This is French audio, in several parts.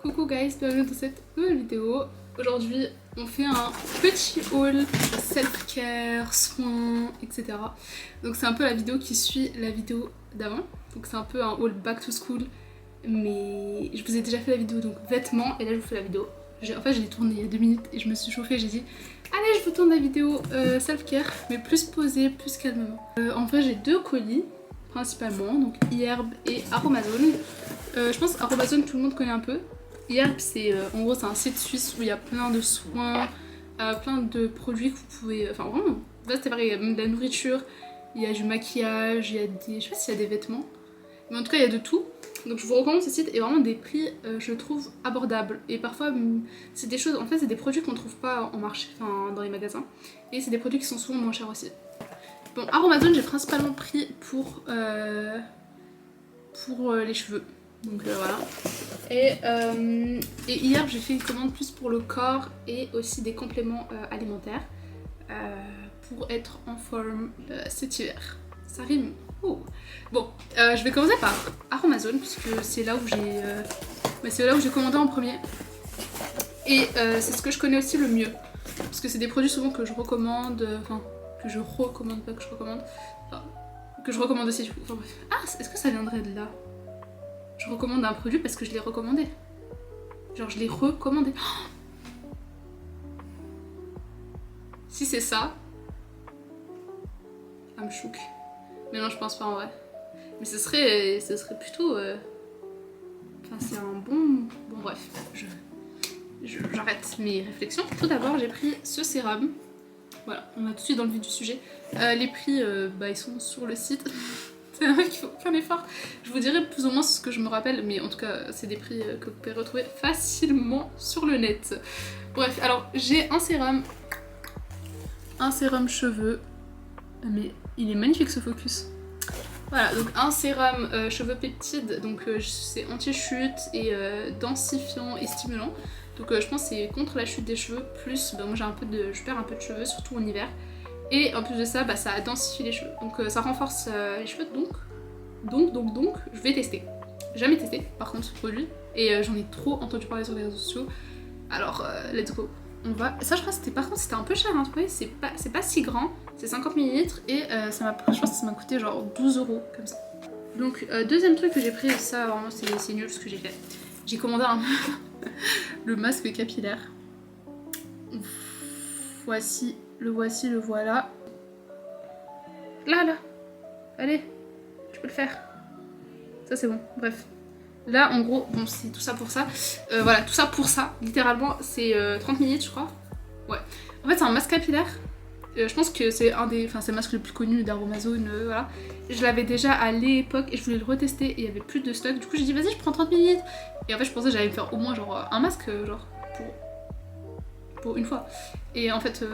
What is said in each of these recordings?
Coucou guys, bienvenue dans cette nouvelle vidéo. Aujourd'hui on fait un petit haul self-care, soins, etc. Donc c'est un peu la vidéo qui suit la vidéo d'avant. Donc c'est un peu un haul back to school. Mais je vous ai déjà fait la vidéo donc vêtements et là je vous fais la vidéo. En fait je l'ai tournée il y a 2 minutes et je me suis chauffée, j'ai dit allez je vous tourne la vidéo self-care mais plus posée, plus calmement. En fait j'ai 2 colis principalement, donc Iherb et Aromazone. Je pense Aromazone tout le monde connaît un peu. Iherb c'est en gros c'est un site suisse où il y a plein de soins, plein de produits que vous pouvez, enfin vraiment, c'est pareil, il y a même de la nourriture, il y a du maquillage, il y a des, je sais pas s'il y a des vêtements, mais en tout cas il y a de tout. Donc je vous recommande ce site et vraiment des prix je trouve abordables et parfois c'est des choses, en fait c'est des produits qu'on trouve pas en marché, enfin dans les magasins et c'est des produits qui sont souvent moins chers aussi. Bon, Aromazone j'ai principalement pris pour les cheveux. Donc voilà. Et hier j'ai fait une commande plus pour le corps et aussi des compléments alimentaires pour être en forme cet hiver. Ça rime. Oh. Bon, je vais commencer par Aromazone puisque c'est là où j'ai commandé en premier. Et c'est ce que je connais aussi le mieux. Parce que c'est des produits souvent que je recommande, enfin que je recommande, pas que je recommande, enfin que je recommande aussi. Enfin bref. Ah, est-ce que ça viendrait de là? Je recommande un produit parce que je l'ai recommandé. Genre je l'ai recommandé. Oh, si c'est ça, I'm shook. Mais non, je pense pas en vrai. Mais ce serait plutôt... Enfin, c'est un bon... Bon bref, j'arrête mes réflexions. Tout d'abord, j'ai pris ce sérum. Voilà, on va tout de suite dans le vif du sujet. Les prix, bah, ils sont sur le site. C'est vrai qu'il faut aucun effort. Je vous dirai plus ou moins ce que je me rappelle, mais en tout cas, c'est des prix que vous pouvez retrouver facilement sur le net. Bref, alors j'ai un sérum cheveux, mais il est magnifique ce focus. Voilà, donc un sérum cheveux peptides, donc c'est anti-chute et densifiant et stimulant. Donc je pense que c'est contre la chute des cheveux, plus bah, moi je perds un peu de cheveux, surtout en hiver. Et en plus de ça, bah, ça densifie les cheveux. Donc ça renforce les cheveux, donc je vais tester. Jamais testé par contre ce produit. Et j'en ai trop entendu parler sur les réseaux sociaux. Alors let's go. On va... Ça je crois que c'était un peu cher, hein, vous voyez, c'est pas si grand. C'est 50 ml et je pense que ça m'a coûté genre 12 € comme ça. Donc deuxième truc que j'ai pris, ça vraiment c'est nul ce que j'ai fait. J'ai commandé le masque capillaire. Le voilà. Là. Allez, je peux le faire. Ça c'est bon, bref. Là en gros, bon c'est tout ça pour ça. Voilà, tout ça pour ça. Littéralement c'est 30 ml je crois. Ouais. En fait c'est un masque capillaire. Je pense que c'est c'est le masque le plus connu d'Aromazone, voilà. Je l'avais déjà à l'époque et je voulais le retester et il y avait plus de stock. Du coup j'ai dit vas-y je prends 30 ml. Et en fait je pensais que j'allais me faire au moins genre un masque genre pour une fois. Et en fait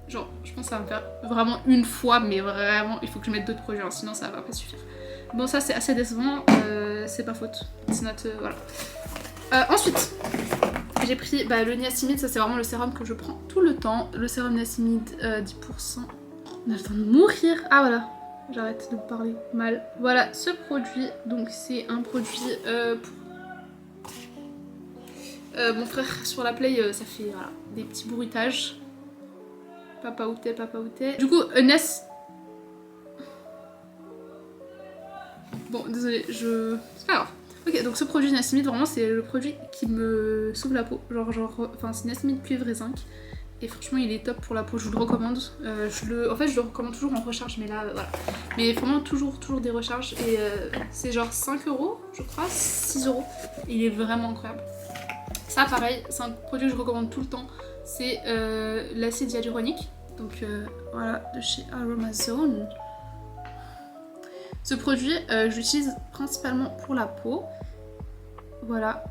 genre je pense que ça va me faire vraiment une fois, mais vraiment il faut que je mette d'autres produits, hein, sinon ça va pas suffire. Bon ça c'est assez décevant, c'est pas faute. C'est notre... voilà. Ensuite j'ai pris le niacinamide, ça c'est vraiment le sérum que je prends tout le temps. Le sérum niacinamide 10%. On a le temps de mourir. Ah voilà, j'arrête de parler mal. Voilà ce produit, donc c'est un produit pour... mon frère sur la play, ça fait voilà, des petits bruitages. Papa outé. Du coup, Ness. Bon, désolé, c'est pas grave. Ok, donc ce produit niacinamide, vraiment, c'est le produit qui me sauve la peau. Enfin, c'est niacinamide, cuivre et zinc. Et franchement, il est top pour la peau, je vous le recommande. En fait, je le recommande toujours en recharge, mais là, voilà. Mais vraiment, toujours des recharges. Et c'est genre 5 €, je crois, 6 €. Il est vraiment incroyable. Ça, pareil, c'est un produit que je recommande tout le temps. C'est l'acide hyaluronique. Donc voilà, de chez Aromazone. Ce produit, je l'utilise principalement pour la peau. Voilà,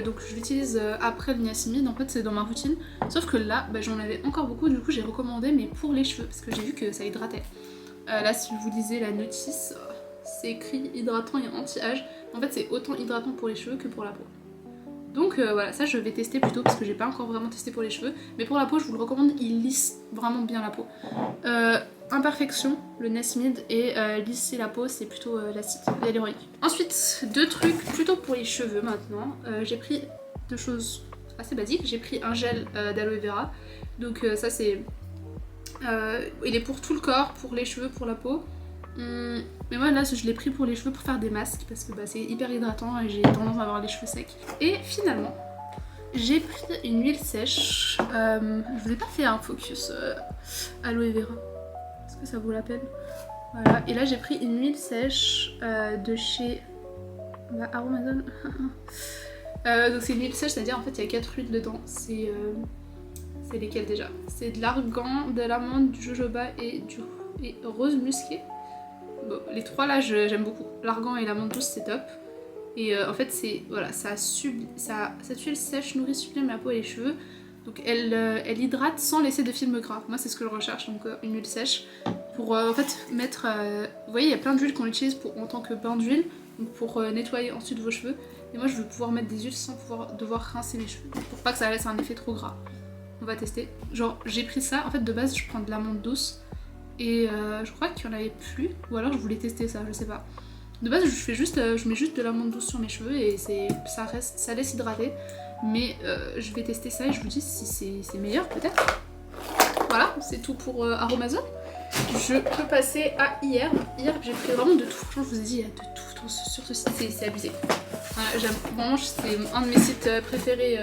donc je l'utilise après le niacinamide, en fait c'est dans ma routine. Sauf que là, j'en avais encore beaucoup, du coup j'ai recommandé, mais pour les cheveux, parce que j'ai vu que ça hydratait. Là, si vous lisez la notice, c'est écrit hydratant et anti-âge. En fait, c'est autant hydratant pour les cheveux que pour la peau. Donc voilà, ça je vais tester plutôt parce que j'ai pas encore vraiment testé pour les cheveux. Mais pour la peau, je vous le recommande, il lisse vraiment bien la peau. Imperfection, le Nesmid, et lisser la peau, c'est plutôt l'acide hyaluronique. Ensuite, 2 trucs plutôt pour les cheveux maintenant. J'ai pris 2 choses assez basiques. J'ai pris un gel d'aloe vera. Donc ça c'est... il est pour tout le corps, pour les cheveux, pour la peau. Mais moi là je l'ai pris pour les cheveux pour faire des masques parce que c'est hyper hydratant et j'ai tendance à avoir les cheveux secs. Et finalement j'ai pris une huile sèche. Je vous ai pas fait un focus aloe vera. Est-ce que ça vaut la peine? Voilà, et là j'ai pris une huile sèche de chez Aromazone. Donc c'est une huile sèche, c'est-à-dire en fait il y a 4 huiles dedans. C'est lesquelles déjà? C'est de l'argan, de l'amande, du jojoba et rose musqué. Bon, les 3 là j'aime beaucoup. L'argan et l'amande douce c'est top. Et en fait c'est voilà, cette huile sèche nourrit, sublime la peau et les cheveux. Donc elle hydrate sans laisser de film gras. Moi c'est ce que je recherche, donc une huile sèche. Pour en fait mettre... vous voyez il y a plein d'huiles qu'on utilise en tant que bain d'huile. Donc pour nettoyer ensuite vos cheveux. Et moi je veux pouvoir mettre des huiles sans devoir rincer mes cheveux. Pour pas que ça laisse un effet trop gras. On va tester. Genre j'ai pris ça, en fait de base je prends de l'amande douce. Et je crois qu'il y en avait plus. Ou alors je voulais tester ça, je sais pas. De base je mets juste de l'amande douce sur mes cheveux et ça laisse hydrater. Mais je vais tester ça et je vous dis si c'est meilleur peut-être. Voilà, c'est tout pour Aromazone. Je peux passer à hier. Hier j'ai pris vraiment de tout. Franchement je vous ai dit il y a de tout sur ce site, c'est abusé. Voilà, j'aime vraiment, c'est un de mes sites préférés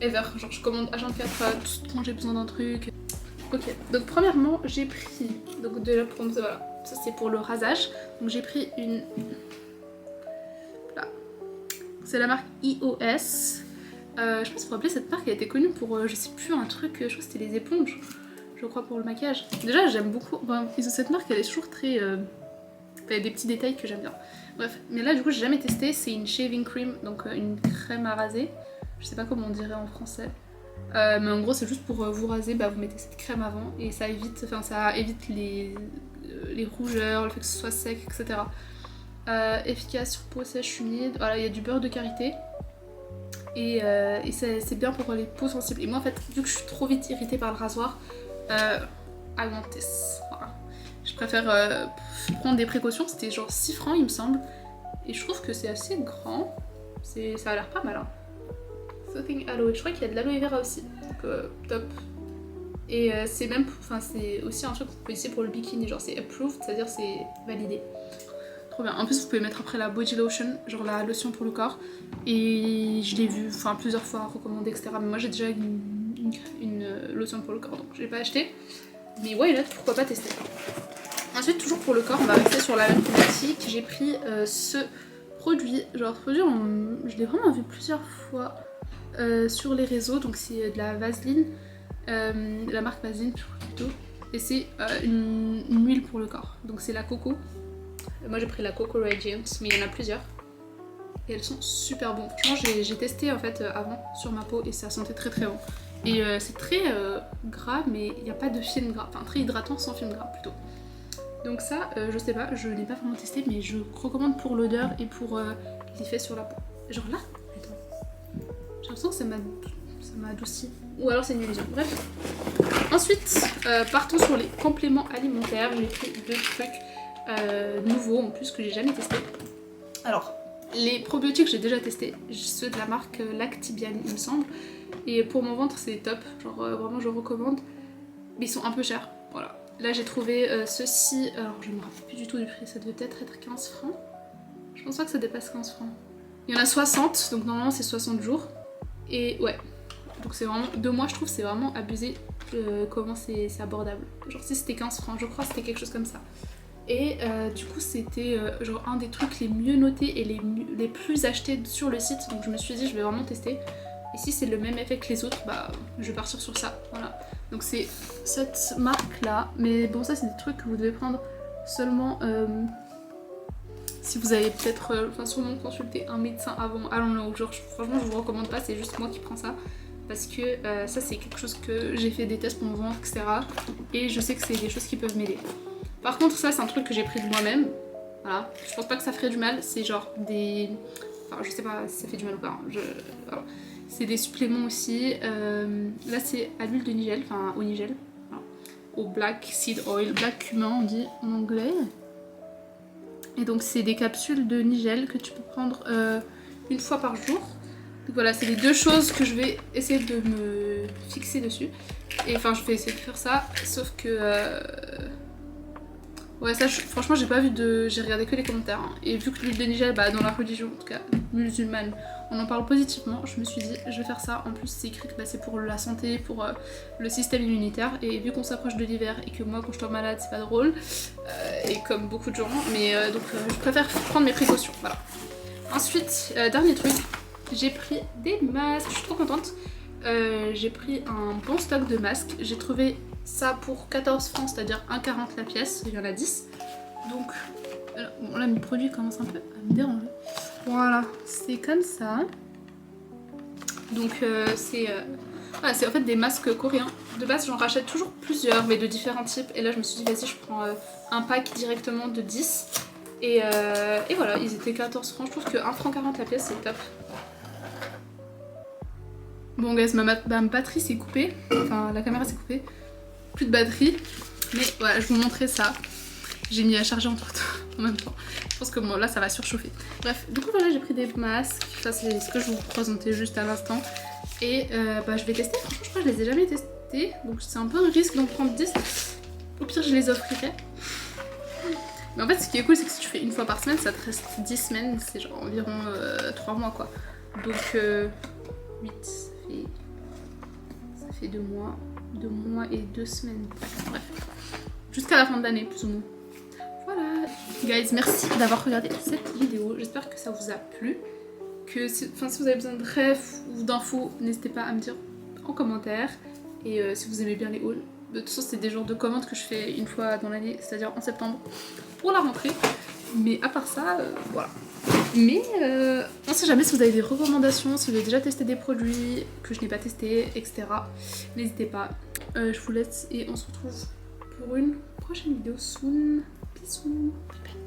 ever. Genre je commande H24 tout quand j'ai besoin d'un truc. Ok, donc premièrement j'ai pris donc de la bronze, voilà, ça c'est pour le rasage. Donc j'ai pris une... Là. C'est la marque EOS. Je pense qu'il faut appeler cette marque, elle était connue pour, je sais plus, un truc, je crois que c'était les éponges, je crois, pour le maquillage. Déjà j'aime beaucoup, cette marque elle est toujours très... il y a des petits détails que j'aime bien. Bref, mais là du coup j'ai jamais testé, c'est une shaving cream, donc une crème à raser. Je sais pas comment on dirait en français. Mais en gros c'est juste pour vous raser, vous mettez cette crème avant et ça évite les rougeurs, le fait que ce soit sec, etc. Efficace sur peau sèche humide, voilà, il y a du beurre de karité et c'est bien pour les peaux sensibles. Et moi en fait vu que je suis trop vite irritée par le rasoir, I want this. Voilà. Je préfère prendre des précautions, c'était genre 6 francs il me semble et je trouve que c'est assez grand, ça a l'air pas mal hein. Aloe. Je crois qu'il y a de l'aloe vera aussi, donc top. Et c'est même, c'est aussi un truc que vous pouvez essayer pour le bikini, genre c'est approved, c'est-à-dire c'est validé. Trop bien. En plus vous pouvez mettre après la body lotion, genre la lotion pour le corps. Et je l'ai vu, plusieurs fois recommandé, etc. Mais moi j'ai déjà une lotion pour le corps, donc je l'ai pas acheté. Mais ouais, là pourquoi pas tester. Ensuite toujours pour le corps, on va rester sur la même thématique. J'ai pris ce produit, genre je l'ai vraiment vu plusieurs fois. Sur les réseaux, donc c'est de la Vaseline, la marque Vaseline plutôt, et c'est une huile pour le corps, donc c'est la coco. Moi j'ai pris la Coco Radiant, mais il y en a plusieurs et elles sont super bonnes. Franchement j'ai testé en fait avant sur ma peau et ça sentait très très bon. Et c'est très gras, mais il n'y a pas de film gras, très hydratant sans film gras plutôt. Donc ça je sais pas, je l'ai pas vraiment testé, mais je recommande pour l'odeur et pour l'effet sur la peau. Genre là, j'ai l'impression que ça m'a adouci. Ou alors c'est une illusion. Bref. Ensuite, partons sur les compléments alimentaires. J'ai pris 2 trucs nouveaux en plus que j'ai jamais testé. Alors, les probiotiques j'ai déjà testé. Ceux de la marque Lactibian il me semble. Et pour mon ventre c'est top. Genre vraiment je recommande. Mais ils sont un peu chers. Voilà. Là j'ai trouvé ceci. Alors je me rappelle plus du tout du prix. Ça devait peut-être être 15 francs. Je pense pas que ça dépasse 15 francs. Il y en a 60. Donc normalement c'est 60 jours. Et ouais, donc c'est vraiment, 2 mois je trouve c'est vraiment abusé comment c'est abordable. Genre si c'était 15 francs, je crois que c'était quelque chose comme ça. Et du coup c'était genre un des trucs les mieux notés et les plus achetés sur le site. Donc je me suis dit je vais vraiment tester. Et si c'est le même effet que les autres, je vais partir sur ça. Voilà. Donc c'est cette marque là. Mais bon ça c'est des trucs que vous devez prendre seulement... si vous avez peut-être sûrement consulté un médecin avant, allons-le, genre franchement je vous recommande pas, c'est juste moi qui prends ça. Parce que ça c'est quelque chose que j'ai fait des tests pour mon ventre, etc. Et je sais que c'est des choses qui peuvent m'aider. Par contre ça c'est un truc que j'ai pris de moi-même. Voilà, je pense pas que ça ferait du mal, c'est genre des... je sais pas si ça fait du mal ou pas, hein. Voilà. C'est des suppléments aussi. Là c'est à l'huile de nigel, au nigel. Voilà. au black seed oil, black cumin on dit en anglais. Et donc c'est des capsules de nigel que tu peux prendre une fois par jour. Donc voilà, c'est les deux choses que je vais essayer de me fixer dessus. Et enfin je vais essayer de faire ça, sauf que... Ouais ça franchement j'ai pas vu de... J'ai regardé que les commentaires. Hein. Et vu que l'huile de nigel, bah, dans la religion en tout cas musulmane, on en parle positivement, je me suis dit je vais faire ça. En plus c'est écrit que bah, c'est pour la santé, pour le système immunitaire. Et vu qu'on s'approche de l'hiver et que moi quand je tombe malade c'est pas drôle, et comme beaucoup de gens, mais donc je préfère prendre mes précautions, voilà. Ensuite, dernier truc, j'ai pris des masques, je suis trop contente. J'ai pris un bon stock de masques, j'ai trouvé ça pour 14 francs, c'est-à-dire 1,40 la pièce, il y en a 10. Donc bon, là mes produits commencent un peu à me déranger. Voilà, c'est comme ça. Donc c'est en fait des masques coréens. De base j'en rachète toujours plusieurs mais de différents types. Et là je me suis dit vas-y je prends un pack directement de 10. Et voilà, ils étaient 14 francs, je trouve que 1,40 franc la pièce c'est top. Bon guys, ma batterie s'est coupée, enfin la caméra s'est coupée, plus de batterie, mais voilà je vous montrais ça. J'ai mis à charger entre temps, en même temps. Je pense que bon, là ça va surchauffer. Bref, du coup voilà j'ai pris des masques, ça c'est ce que je vous présentais juste à l'instant. Et je vais tester, franchement je crois que je les ai jamais testés, donc c'est un peu un risque d'en prendre 10. Au pire je les offrirai. Mais en fait ce qui est cool c'est que si tu fais une fois par semaine ça te reste 10 semaines, c'est genre environ 3 mois quoi. Donc 8, ça fait 2 mois. 2 mois et 2 semaines. Bref. Jusqu'à la fin de l'année plus ou moins. Voilà. Guys, merci d'avoir regardé cette vidéo. J'espère que ça vous a plu. Que si vous avez besoin de rêves ou d'infos, n'hésitez pas à me dire en commentaire. Et si vous aimez bien les hauls. De toute façon c'est des genres de commandes que je fais une fois dans l'année, c'est-à-dire en septembre pour la rentrée. Mais à part ça, voilà. Mais on sait jamais si vous avez des recommandations, si vous avez déjà testé des produits que je n'ai pas testé, etc. N'hésitez pas. Je vous laisse et on se retrouve pour une prochaine vidéo soon. Bisous. Bye bye.